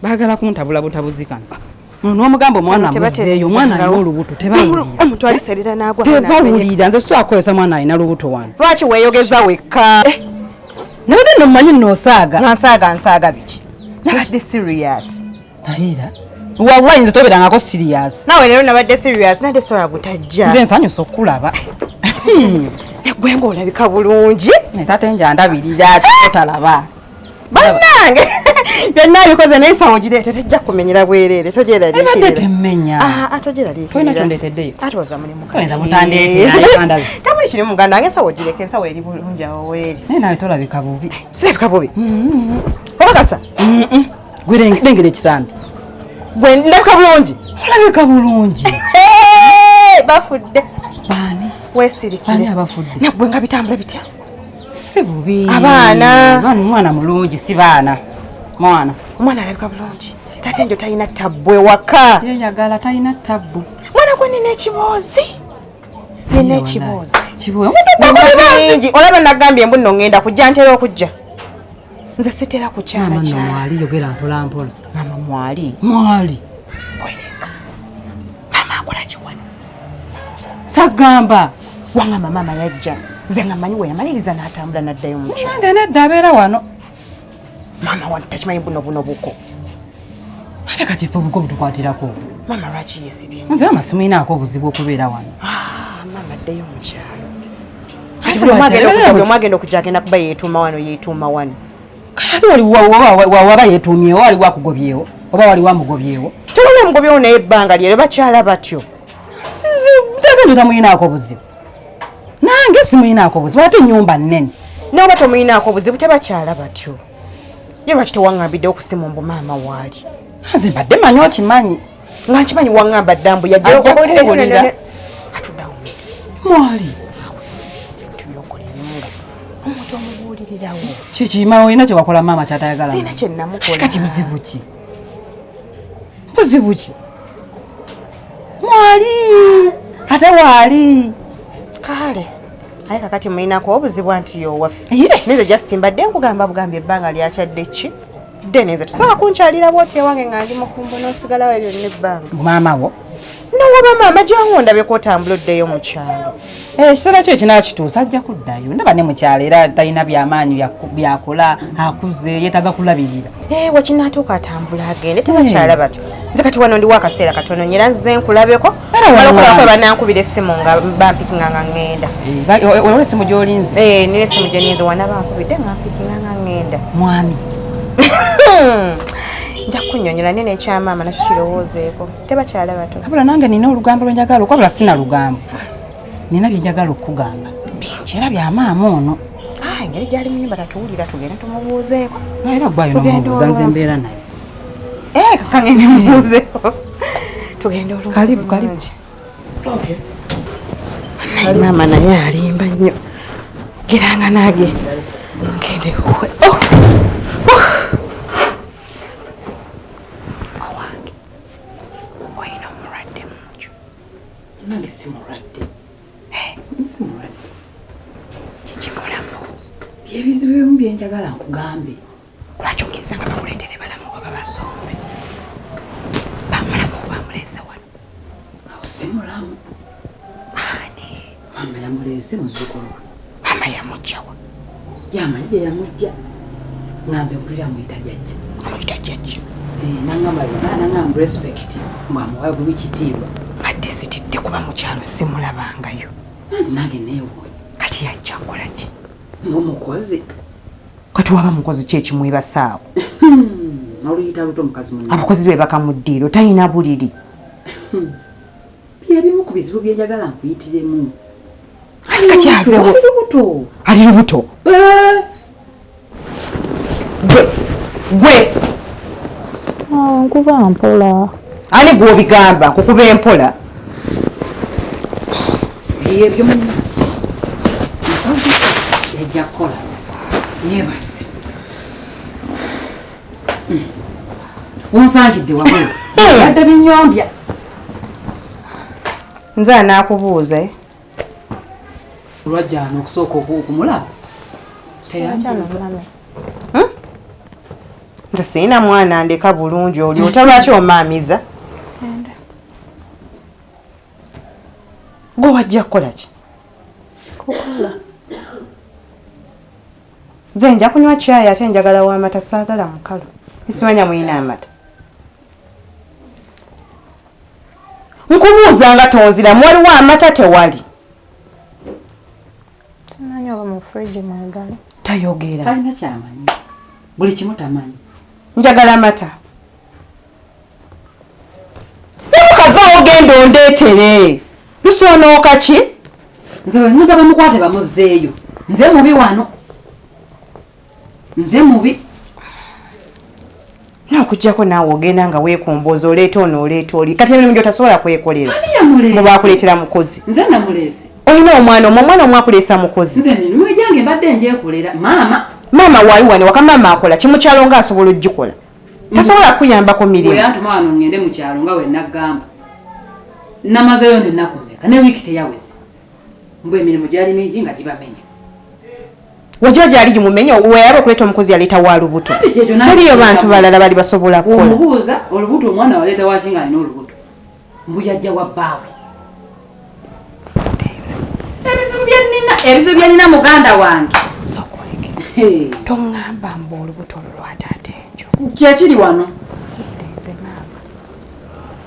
Bagala kuntabula butabuzikana. N'omugambo mwana muzeeyo mwana alina olubuto tebawulira. Omuntu aliserera n'agwa. Tebawulira nze so akozesa mwana alina lubuto wano. Lwaki weeyogeza wekka? Nabadde nno mmanyi nosaaga. Nsaaga biki? Nabadde serious. Ayira. Wallahi nze tobeerangako serious. Nawe leero nabadde serious nadde sola butajja. Nze nsanyusa okulaba. Gwe ng'olabika bulungi. Ne tate nja ndabirira totalaba. Bannange byonna bikoze naye sawo gireete tejja kumenyera bwereere togyeraliikirira. Ebadde temmenya. Togyeraliikirira. Toyina kyondeteddeyo. Ate oza mulimu kati. Toyinza mutandeetera kandabe. Tamuli kiri muganda wange sawo gireke ensawo eri bulungi awo weeri. Naye nawe tolabika bubi. Sirabika bubi? Obakasa? Gwe lengera ekisambi. Gwe ndabika bulungi? Olabika bulungi. Bafudde. Baani? Weesirikire. Baani abafudde? Naggwe nga bitambula bitya? Si bubi. Abaana. Mwana mulungi si baana. Omwana alabika bulungi. Tate njo talina tabbu ewaka. Yeyagala talina tabbu. Mwana gwe nina ekiboozi. Nina ekiboozi. Kiboozi. Olaba nagambye mbu nno ŋŋenda kujja ntera okujja. Nze sitera kukyala kyala. Mama mwali yogera mpola mpola. Mama mwali. Mwali. Oyenga. Mama akola kiwano. Sagamba. Wangamba mama yajja. Nze nga mmanyi we yamaliriza n'atambula n'addayo mu kyalo. Nange nedda abeera wano. Mama wantu takimanyi buno buko. Ate kati ffe obuko butukwatirako. Mama lwaki yeesibye? Nze mama simulinaako obuzibu okubeera wano. Mama addayo mu kyalo. Ati buli mwagenda okujja agenda kuba yeetuuma wano. Kati waba yeetuumyewo waliwo akugobyewo oba waliwo amugobyewo. Tewali amugobyewo naye ebbanga lyero bakyala batyo. Ate tamulinaako buzibu. Nange simulinaako buzibu ate ennyumba nnene. N'oba tomulinaako buzibu tebakyala batyo. Ye lwaki tewaŋŋambidde okusima mbu maama waali? Nze mbadde manyi okimanyi. Nga nkimanyi waŋŋamba ddambu yajja okuwulira. Atuddawo. Mwali. Tubyokolenyunga. Omuntu omubuulirirawo. Kikima olina kye wakola maama kyatayagala. Sina kye namukola. Kati buzibu ki? Buzibu ki? Mwali. Ate waali. Kale. Aye kakati mulinaako obuzibu anti y'owaffe. Yes. Nze just mbadde nkugamba bugambye ebbanga lyakyadde ki? Dde nze tusobola kunkyalira bw'oti ewange nga ndi mufumbo n'osigalawo eryo n'ebbanga. Maama wo? N'owa maama gyangu ndabeko otambula oddeyo mu kyalo. Ekiseera kyo ekinaakituusa ajja kuddayo. Ndaba ne mu kyalo era talina byamaanyi byakola akuze yeetaaga kulabirira. Wakinaatuuka atambula agende tebakyala batyo. Nze kati wano ndiwo akaseera katono nyera nze nkulabeko. Balokulako banankubira essimu nga bampikinga nga ŋŋenda. Olwa essimu gy'olinze? Nina essimu gye ninze wana bankubidde nga mpikinga nga ŋŋenda. Mwami. Nja kunnyonnyola nene ekyamaama nakyo kirowoozeeko. Tebakyala bato. Wabula nange nina olugambo lwe njagala okwabula sina lugambo. Nina bye njagala okukugamba. Bingi era bya maama ono. Engeri gy'ali muyimba tatuwulira tugenda tumubuuzeeko. Era gwayina omubuuza nze mbeera naye. Kakangende mubuuzeeko. Tugenda olungi. Kalibu. Okay. Maama naye alimba nnyo. Geranga nage. Ngende uwe. Nange simulwadde. Simulwadde. Kikimulamu. Byebizibu ebimu bye njagala nkugambe. Lwaki ogenza nga bakuleetere balamu oba babasombe? Bamulamu oba amuleese wano? Awo simulamu. Ani? Maama yamuleese muzzukulu we. Maama yamugja wa? Yamanyi gye yamugja. Nga nze mpulira amuyita jjajja. Amuyita jjajja? Nangamba respect mwamuwayo buli kitiibwa. Badde sitidde kuba mu kyalo simulabangayo. Nange neewuunya. Kati yajja kukola ki? Ng'omukozi. Kati waba mukozi ki ekimwebasaawo? Oluyita luto mukazi munne. Abakozi be bakamuddiiro talina buliri. Byebimu ku bizibu bye njagala nkuyitiremu. Ati kati aveewo. Ali lubuto. Gwe. Nkuba mpola. Ani gw'obigamba nkukuba empola? Ebyo munna. Yajja kukola. Yeebase. Wonsangidde wabula. Yadde binnyombya. Nze anaakubuuza. Lwajja n'okusooka okumulaba. nti sina mwana ndeka bulungi oli otalwaki omaamiza gwe wajja kukola ki kukola nze nja kunywa caayi ate njagala w'amata saagala mukalu nsimanya muyina amata nkubuuza nga tonziramu waliwo amata tewali simanyi oba mu fridge mwagali tayogera talina kyamanyi buli kimu tamanyi njagala amata yamukavaawo genda ondeetere lusoonooka ki nze wenyumba bamukwate bamuzzeeyo nze mubi wano nze mubi nakugjako naawe ogenda nga weekombooza oleeta ono oleeta oli kati emirimu gyotasobola kwekolera aniyamuleese mubakuleetera mukozi nze namuleese olina omwana omwakuleesa mukozi nze mirimu egyange mbadde njekolera maama waali wane waka maama akola kimukyalo nga asobola ogikola tasobola kuyambako mirimu weyantuma wano ngende mukyalo nga wenagamba namazeyo nenaku mmeka ne wiiki teyaweze mbw emirimu gyali mingi nga gibamenya wajiba gyali gimumenye weyaba okuleeta omukozi yaleeta wa lubuto teriyo bantu balala bali basobola kukola omubuuza olubuto omwana waleeta waki nga alina olubuto mbu yajja wa bbaawe ebizibu byenina muganda wange toŋŋamba mbu olubuto olwataata enjo kyekiri wano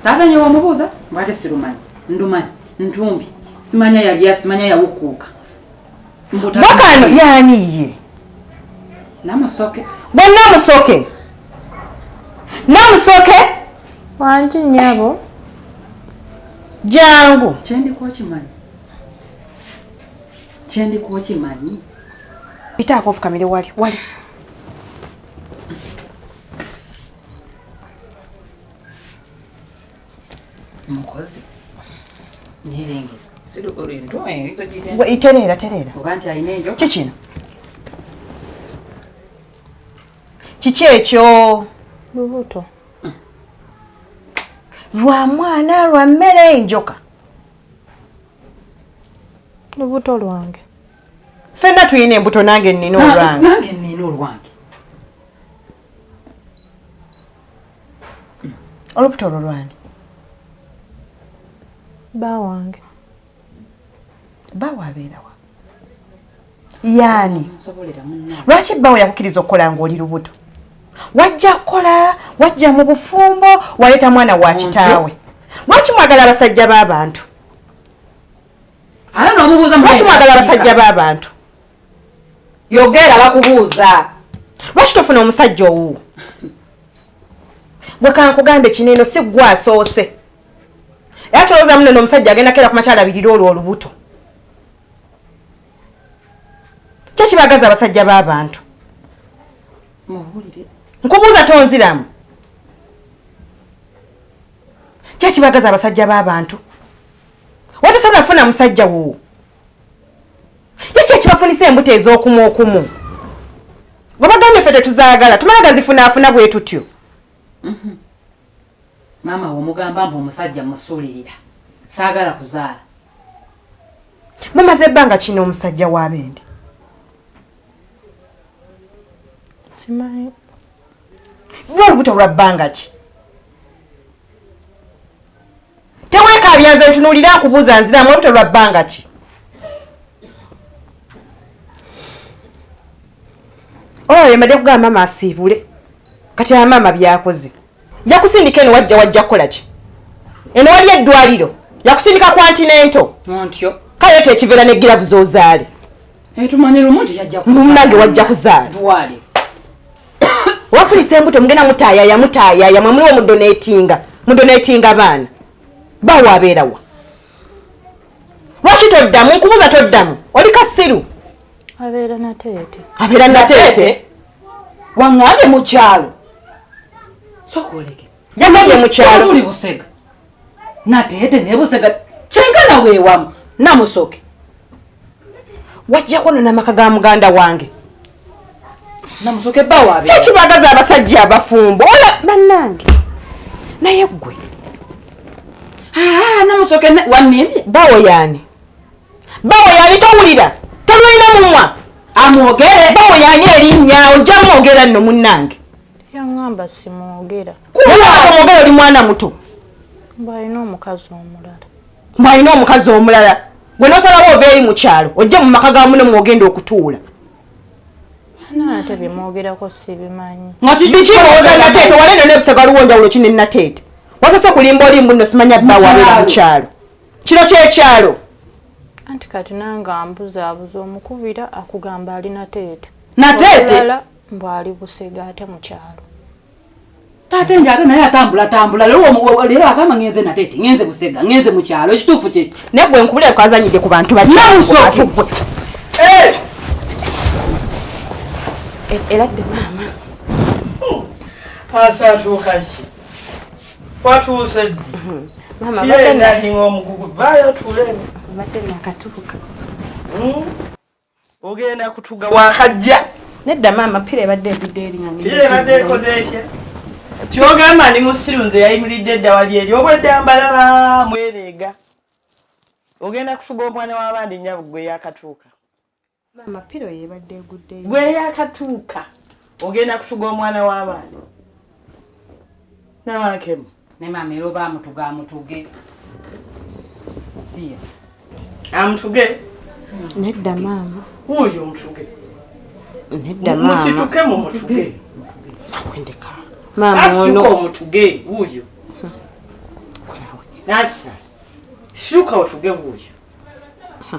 taata nyo wamubuuza mbwate sirumanyi ndumanyi ntumbi simanya yalya simanya yawukuuka bakano yaaniye Namusoke Namusoke Namusoke wanji nyabo jangu chendi kwa chimanyi itaako fukamire wali mukozi nirenge sido orinto iterera obanti ayinenjo kikino kiki ekyo lubuto lwa mwana lwa mmere enjoka lubuto lwange fenna tuyina embuto nange nnina olwange nange nnina olwange olubuto olwo lwani bawange bawo abeerawa yaani lwaki bawo yakukkiriza okukola ng'oli lubuto wajja kukola wajja mu bufumbo waleeta mwana wa kitaawe lwaki mwagala abasajja b'abantu lwaki mwagala abasajja b'abantu yogera bakubuuza lwaki tofuna omusajja owu gwe kankugambe kineno si gwe asoose era tolowooza muno omusajja agenda keera ku makyala abirira olwo olubuto kyekibagaza abasajja b'abantu nkubuuza tonziramu kyekibagaza abasajja b'abantu watasobola kufuna musajja wo yekibafunisa embuto ez'okumu okumu gwe bagambye ffe tetuzaagala tumala gazifunaafuna bwe tutyo maama womugamba mbu omusajja musuulirira saagala kuzaala mumaze ebbanga kino omusajja w'abendi simanyi lwolubuto lwa bbanga ki teweekaabya nze ntunuulira nkubuuza nziramu olubuto lwa bbanga ki olwo yembadde kugamba maama asiibule kati amaama byakoze yakusindika eno wajja kukola ki eno wali eddwaliro yakusindika kwantinento ntyo kale tekiveera ne giravu z'ozaale tumanyi lumu nti yajja munnange wajja kuzaala dwali wafunisa embuto mugenda mutaayaya mwe muliwo mudoneetinga baana bawo abeerawa lwaki toddamu nkubuuza toddamu oli kasiru abeera nateete waŋŋambye mu kyalo sokoleke yagambye mu kyalo tuli busega nateete ne busega kyenkana weewamu Namusoke wajjako n'amaka ga muganda wange Namusoke bawo abeera kyekibagaza abasajja abafumbo ola bannange naye ggwe Namusoke wanimbye bawo yaani towulira tolulina mumwa amwogere bawo yaani erinnya ojja mwogera nno munnange Yangamba simwogera. Kuba mwogera oli mwana muto. Mbalina omukazi omulala. Mbalina omukazi omulala. Gwe nosalawo obeeri mu kyalo ojje mu maka ga muno mwogenda okutuula. Nate bimwogerako sibimanyi. Biki booza Nateete wale ne Epsd luwonjawulo kine Nateete. Wasose kulimba oli mbuno simanya bba wabeera mu kyalo. Kino ky'ekyalo. Anti kati nanga mbuzaabuza omukubira akugamba ali Nateete. Nateete? Mbwali Busega ate mu kyalo. Taata nje ate naye atambula leero agamba ngenze Nateete ngenze Busega ngenze mu kyalo ekituufu kye naye gwe nkubulira twazanyidde ku bantu Namusoke. eradde maama asatuuka ki watuuse ddi maama yenalinga omugugu vaayo tuleni badde nakatuuka ogenda kutuga wakajja nedda maama pira ebadde egudde eri nga pira ebadde ekoze etya kyogamba ndi musiru nze yayimiridde edda wali eri obwedda mbalaba mwereega ogenda kutuga omwana w'abandi nnyabo gwe yakatuuka maama pira yebadde egudde gwe yakatuuka ogenda kutuga omwana w'abandi nawankemu ne maama era oba amutuge siya amutuge nedda maama wuuyo omutuge nedda maama musituke mu mutuge nakwendeka maama asituka omutuge wuuyo nasa situka otuge wuuyo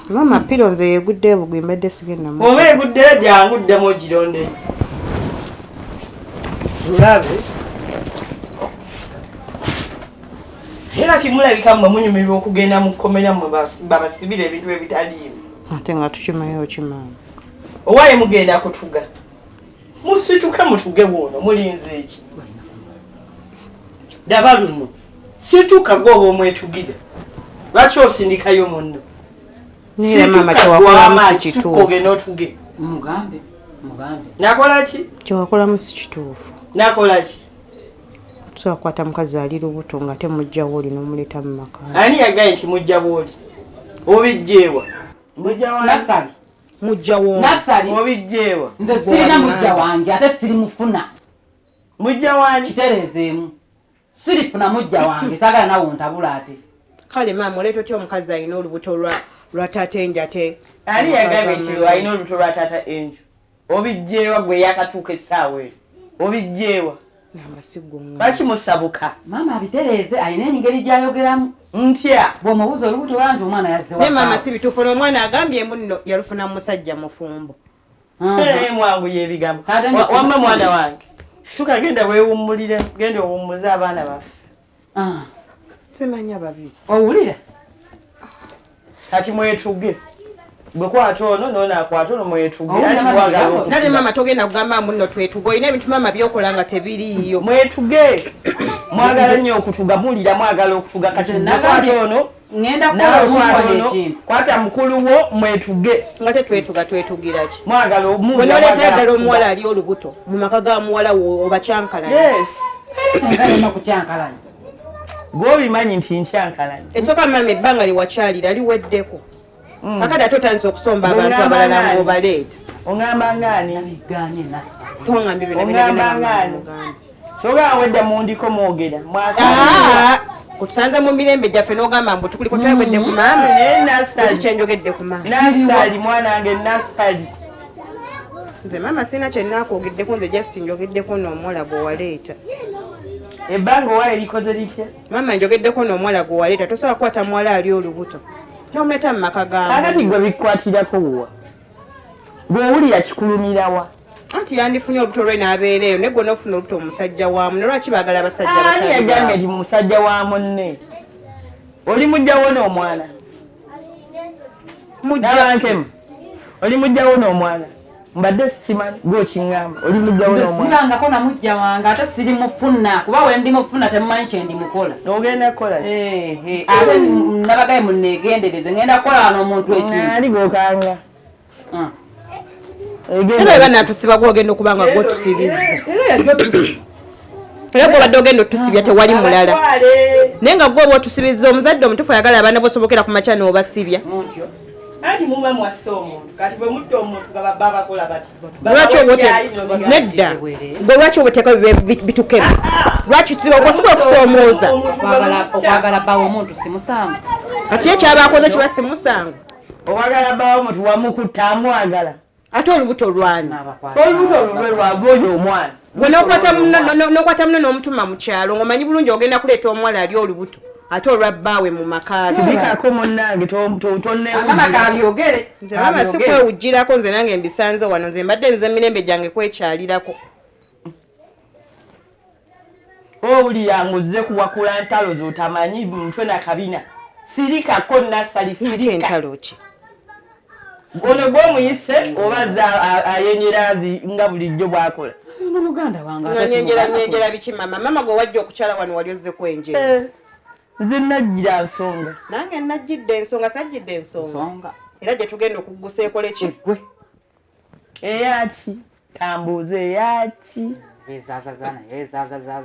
maama piro nze yegudde ebugwi mbadde sigenda mu oba eguddeyo jangu ddemu ogironde ulabe era kimulabika mmwe munyumirwa okugenda mu kkomera mmwe babasibira ebintu ebitaliimu ate nga tukimayo kimaama owaye mugenda kutuga musituke mutuge bwono mulinze eki daba luno situka gwoba omwetugira lwaki osindikayo munno nire maama kyewakolamu si kituufu ogenda otuge mugambe nakola ki kyewakolamu si kituufu nakola ki tusobola kukwata mukazi ali lubuto nga te mujjawo oli n'omuleeta mu maka ani yagaye nti mujja bwoli obijjeewa Nasali mujjawo Nasali obijjeewa nze sirina mujja wange ate siri mufuna mujja wani kitereezeemu sirifuna mujja wange saagala nawe ontabula ate kale maama oleeta otya omukazi alina olubuto lwa taata enja te ani yagabe nti alina olubuto lwa taata enjo obijjeewa gwe yakatuuka essaawa eyo obijjeewa lwaki musabuka maama abitereeze alina engeri gy'ayogeramu ntya bw'omubuuza olubuto lwange omwana yazze naye maama si bituufu n'omwana agambye mbu nno yalufuna musajja mufumbo mwangu yebigambo wamma mwana wange tuka genda weewummulire genda owummuze abaana baffe simanya babiri owulira kati mwetuge bwe kwata ono noonakwata ono mwetuge nale maama togenda kugamba mbu nno twetuga olina ebintu maama byokola nga tebiriiyo mwetuge mwagala nnyo okutuga mulira mwagala okutuga kati nakwata ono ngenda kukola kwata mukulu wo mwetuge nga tetwetuga twetugira ki mwagala bwenoleetera ddala omuwala ali olubuto mu maka ga muwala wo obakyankalanya kyengalema kukyankalanya gwobimanyi nti nkyankalanya ensooka maama ebbanga liwakyalira liweddeko kakati ate otandise okusomba abantu abalala ng'obaleeta oŋŋamba ngaani biganye toŋambye oŋŋamba ngaani sogaa wedda mundiko mwogera kutusanze mu mirembe gyaffe n'ogamba mbu tukuliko twewedde ku maama kyenjogedde ku maama nasali mwanange nasali nze maama sina kyenaakwogeddeku nze just njogeddeko n'omuwala gwe waleeta ebbanga owaye likoze litya maama njogeddeko n'omuwala gwe waleeta tosobola kukwata muwala ali olubuto kyomuleeta mu maka akati gwe bikwatirako wa gwewulira kikulumirawa anti yandifunye olubuto lwe n'abeera eyo ne gwe n'ofuna olubuto omusajja waamu nolwaki baagala abasajja ani yagambye nti musajja wa munne oli mujjawo n'omwana nabankemu oli mujjawo n'omwana mbadde sikimanyi gwokiŋŋamba oli mujjawo n'omwana sibangako na mujja wange ate siri mufuna kuba we ndi mufuna temumanyi kyendi mukola ogenda kukola ate nabagaye muneegendereze ngenda kukola wano omuntu ekintu ali gokanga era eba natusiba gwogenda okuba nga gwotusibizza era gwobadde ogenda otusibya tewali mulala naye nga gwoba otusibizza omuzadde omutufu ayagala abaana bosobokera ku makya n'obasibya Ati muba mwassa omuntu kati bwe mutta omuntu nga babba bakola bati. Lwaki nedda gwe lwaki obuteeka bitukemu lwaki okwasiba okusoomooza okwagala bbawo omuntu si musango kati ekyabakoze kiba si musango owagala bbawo omuntu wamukutta amwagala ate olubuto lwani olubuto lulwe lwavoyo omwana gwe n'okwata muno n'omutuma mu kyalo ng'omanyi bulungi ogenda kuleeta omuwala ali olubuto ate olwabbaawe mu makazi bikako munnange tonnebyogere nze mama si kwewujjirako nze nange mbisanze wano nze mbadde nze emirembe gyange kwekyalirako owulira ng'ozze kuwakula ntalo z'otamanyi mutwe na kabina sirikako nassali ate entalo ki ono gw'omuyise obaza ayenyerazi nga bulijjo bw'akola n'oluganda wange nyenjera biki mama gwe wajja okukyala wano wali ozze kwenjera nze najjira nsonga nange najjidde ensonga sajjidde ensonga era gye tugenda okuggusa ekole ki gwe eyaki tambuuza eyaki ezaazazaza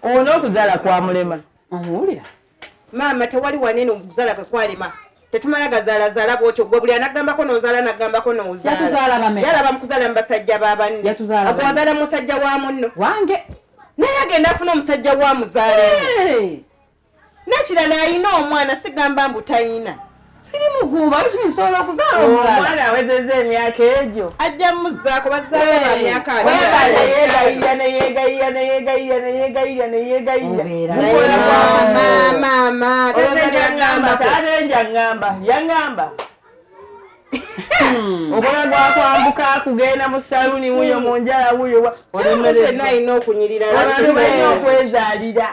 ono okuzaala kwa mulema omuwulira maama tewali wanene okuzaala kwe kwalema tetumala gazaalazaala bwotyo gwe buli anagambako n'ozaala nagambako n'ozaala yalaba mu kuzaala mu basajja babanne agwe wazaala mu musajja wa munno wange naye agenda afuna omusajja wa muzaalemu n'ekirala alina omwana sigamba mbu talina siri mugumba ekyo nsobola okuzaala omwana awezezza emyaka egyo ajja muzzaako bazaala ba myaka maama tatenja ngamba yaŋŋamba okola gwakwambuka kugenda mu saluni wuyo mu njala wuyo olina alina okunyirira abantu balina okwezaalira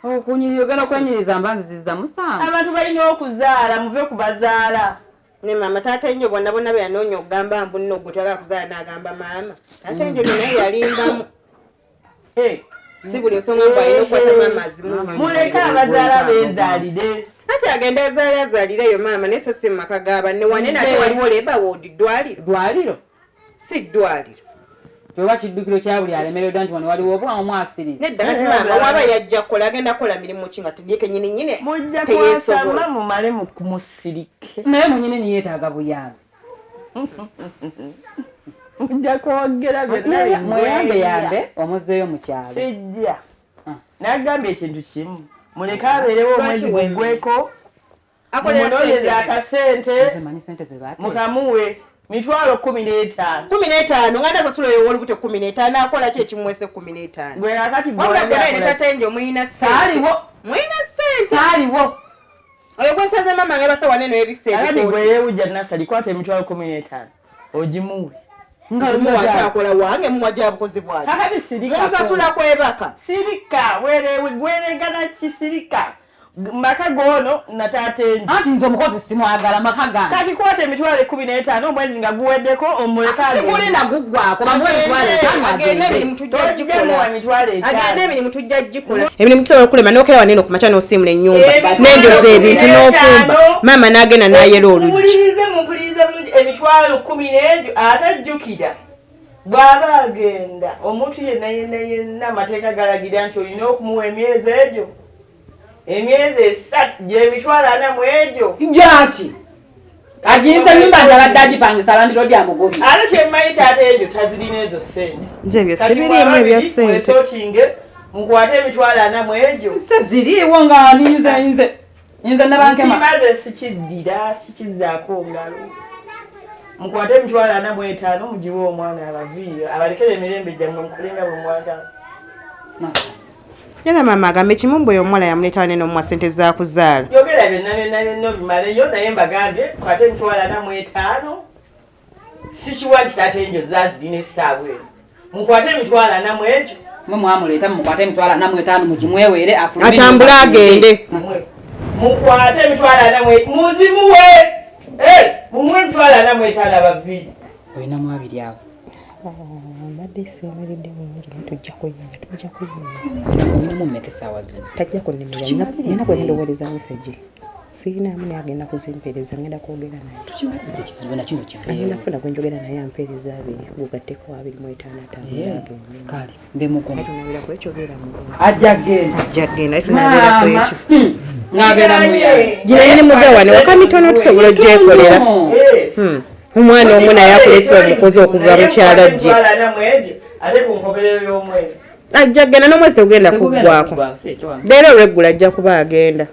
okunyirira ogenda okwenyiriza mbanziziza musango abantu balina okuzaala muve ku bazaala ne maama taata ennyo bonna bonna beyanoonya okugamba mbu nno gwe twagala kuzaala n'agamba maama taata ennyo naye yalimbamu si buli nsonga mbu alina okukwata maama azimu muleke abazaala beezaalire ati agenda azaalirayo maama naye so si mu maka g'abanne wanene ate waliwo leba woodi ddwaliro si ddwaliro kyoba kiddukiro kya buli alemereddwa nti wano waliwo obwamu mwasiriza nedda kati maama waba yajja kukola agenda kukola mirimu ki nga tudyeke nyininyine mujja kwasamma mumale musirike naye munyini niyeetaaga buyambi mujja kwogera mweyambe yambe omuzeeyo mu kyalo sijja nagambye ekintu kimu muleke abeerewo omwezi guggweko mumunoonyeza akasente mukamuwe mitwalo 15 nganda sasula yo wali bute 15 akola ki ekimwese 15 gwe akati gwe tatenjo muyina sente aliwo oyo gwe nsanze mama ngabasa wanene ebisente akati gwe yewujja nasali kwata emitwalo 15 ogimuwe nga muwatakola wange muwaja bukozi bwaje kakati sirika musasula kwebaka sirika weregana kisirika maka gono natatenje anti nzo mukozi simwagala maka gano kati kwata emitwalo 15 omwezi nga guweddeko omuleka sigule na guggwako agenda emirimu tujja gikola emitwalo emirimu tusobola okulema nokera wanene okumaca nosimula ennyumba nenjoza ebintu n'ofumba maama n'agenda n'ayera oluggi mupulirize bulungi emitwalo 10 egyo atajjukira bw'aba agenda omuntu yenna amateeka galagira nti olina okumuwa emyezi egyo emyezi 3 gy'emitwalo 4 mu egyo jaki agiyisa nyumba ndabadde agipangisa landiro lya mugobi ate kyemmanyi taata egyo tazirina ezo ssente nze ebyo sibiriimu ebya ssente esotinge mukwate emitwalo 4 mu egyo ziriiwo nga nze nabankema ntimaze sikiddira sikizaako ngalo mukwate emitwalo 4 mu 5 mugiwe omwana abaviire abalekere emirembe gyange mukulenga bwe mwagala Jana mama agambe kimumbo oyo omuwala yamuleeta wanene omuwa ssente za kuzaala. Yogera byonna obimaleyo naye mbagambye kwate emitwalo 4 mu 5 sikiwa nti taata enjo zazirina essaawa eno mukwate emitwalo 4 mu egyo mwe mwamuleeta mukwate emitwalo 4 mu 5 mugimwewere atambule agende mukwate emitwalo 4 mu muzimuwe mumuwe emitwalo 4 mu 5 abaviiri olinamu abiri abo mbadde seemeredde bulungi tujja kuyinza olinamu mmeka essaawa zino tajja kunnemera nina gwe nendowooleza meseji Sina mimi agenda kuzimpereza ngenda kwogera naye. Tukimaliza ekizibu nakino kiveewo. Agenda kufuna kwenjogera naye ampereza abiri gugatteko 2.5 kale mbe mukomo. tunabira ku ekyo beera mu Ajja genda. tunabira ku ekyo. Ngabera muya. Gina ni mugawane wakamitono tusobola ogyekolera. Omwana omu naye akuletse omukozi okuva mu kyala gye. Ate ku nkomerero y'omwezi. Ajja genda n'omwezi tegenda kuggwako. Leero olweggula ajja kuba agenda.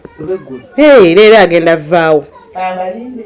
Leero agenda vaawo. Amalinde.